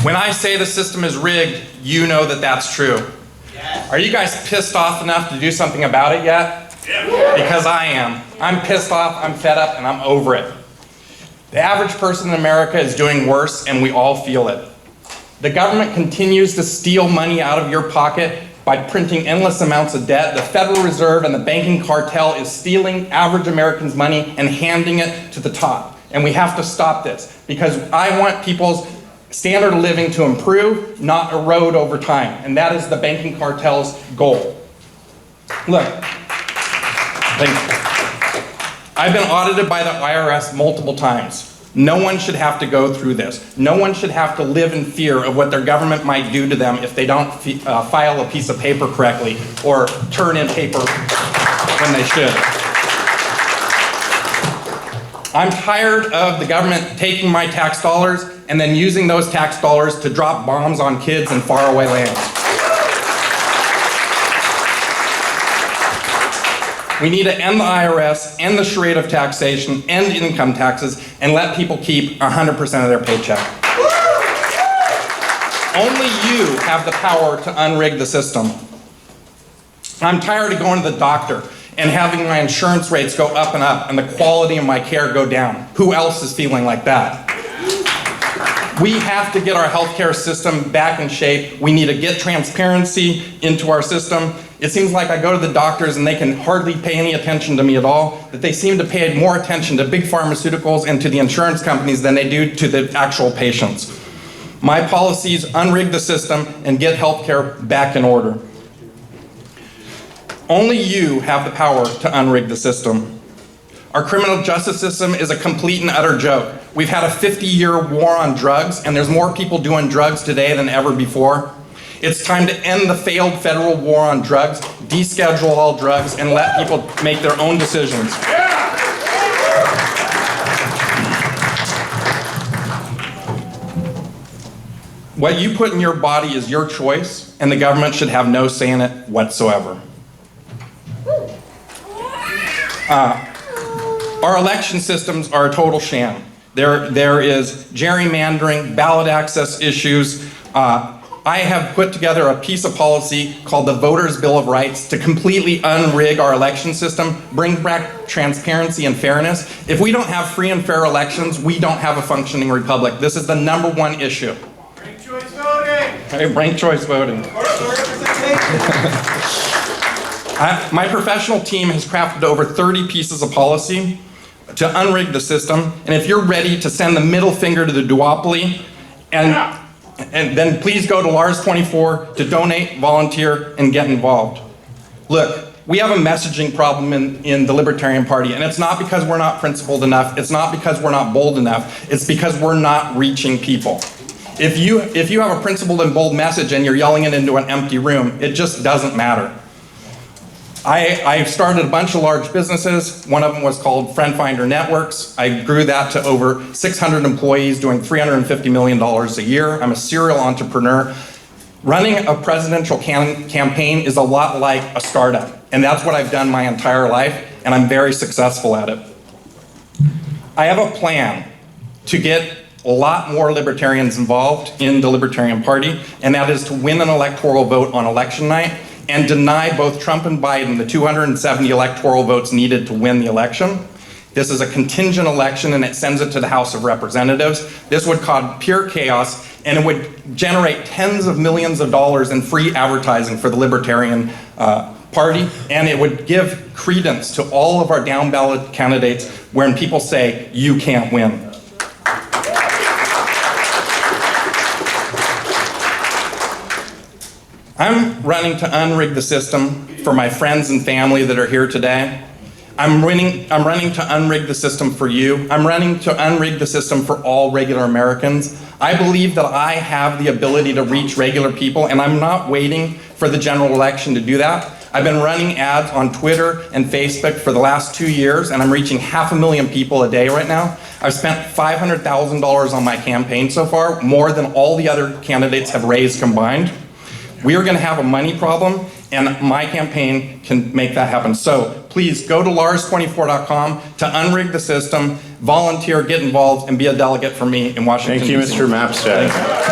When I say the system is rigged, you know that that's true. Are you guys pissed off enough to do something about it yet? Because I am. I'm pissed off, I'm fed up, and I'm over it. The average person in America is doing worse, and we all feel it. The government continues to steal money out of your pocket by printing endless amounts of debt. The Federal Reserve and the banking cartel is stealing average Americans' money and handing it to the top. And we have to stop this, because I want people's standard of living to improve, not erode over time. And that is the banking cartel's goal. Look, I've been audited by the IRS multiple times. No one should have to go through this. No one should have to live in fear of what their government might do to them if they don't file a piece of paper correctly or turn in paper when they should. I'm tired of the government taking my tax dollars and then using those tax dollars to drop bombs on kids in faraway lands. We need to end the IRS, end the charade of taxation, end income taxes, and let people keep 100% of their paycheck. Only you have the power to unrig the system. I'm tired of going to the doctor and having my insurance rates go up and up and the quality of my care go down. Who else is feeling like that? We have to get our healthcare system back in shape. We need to get transparency into our system. It seems like I go to the doctors and they can hardly pay any attention to me at all, that they seem to pay more attention to big pharmaceuticals and to the insurance companies than they do to the actual patients. My policies unrig the system and get healthcare back in order. Only you have the power to unrig the system. Our criminal justice system is a complete and utter joke. We've had a 50-year war on drugs, and there's more people doing drugs today than ever before. It's time to end the failed federal war on drugs, deschedule all drugs, and let people make their own decisions. What you put in your body is your choice, and the government should have no say in it whatsoever. Our election systems are a total sham. There is gerrymandering, ballot access issues. I have put together a piece of policy called the Voters' Bill of Rights to completely unrig our election system, bring back transparency and fairness. If we don't have free and fair elections, we don't have a functioning republic. This is the #1 issue. Ranked choice voting! Hey, ranked choice voting. My professional team has crafted over 30 pieces of policy to unrig the system, and if you're ready to send the middle finger to the duopoly, and then please go to Lars24 to donate, volunteer, and get involved. Look, we have a messaging problem in the Libertarian Party, and it's not because we're not principled enough, it's not because we're not bold enough, it's because we're not reaching people. If you have a principled and bold message and you're yelling it into an empty room, it just doesn't matter. I started a bunch of large businesses. One of them was called Friend Finder Networks. I grew that to over 600 employees doing $350 million a year. I'm a serial entrepreneur. Running a presidential campaign is a lot like a startup, and that's what I've done my entire life, and I'm very successful at it. I have a plan to get a lot more libertarians involved in the Libertarian Party, and that is to win an electoral vote on election night and deny both Trump and Biden the 270 electoral votes needed to win the election. This is a contingent election, and it sends it to the House of Representatives. This would cause pure chaos, and it would generate tens of millions of dollars in free advertising for the Libertarian Party, and it would give credence to all of our down-ballot candidates when people say, you can't win. I'm running to unrig the system for my friends and family that are here today. I'm running to unrig the system for you. I'm running to unrig the system for all regular Americans. I believe that I have the ability to reach regular people, and I'm not waiting for the general election to do that. I've been running ads on Twitter and Facebook for the last 2 years, and I'm reaching 500,000 people a day right now. I've spent $500,000 on my campaign so far, more than all the other candidates have raised combined. We are going to have a money problem, and my campaign can make that happen. So please go to Lars24.com to unrig the system, volunteer, get involved, and be a delegate for me in Washington, Thank you, DC. Mr. Mapstead.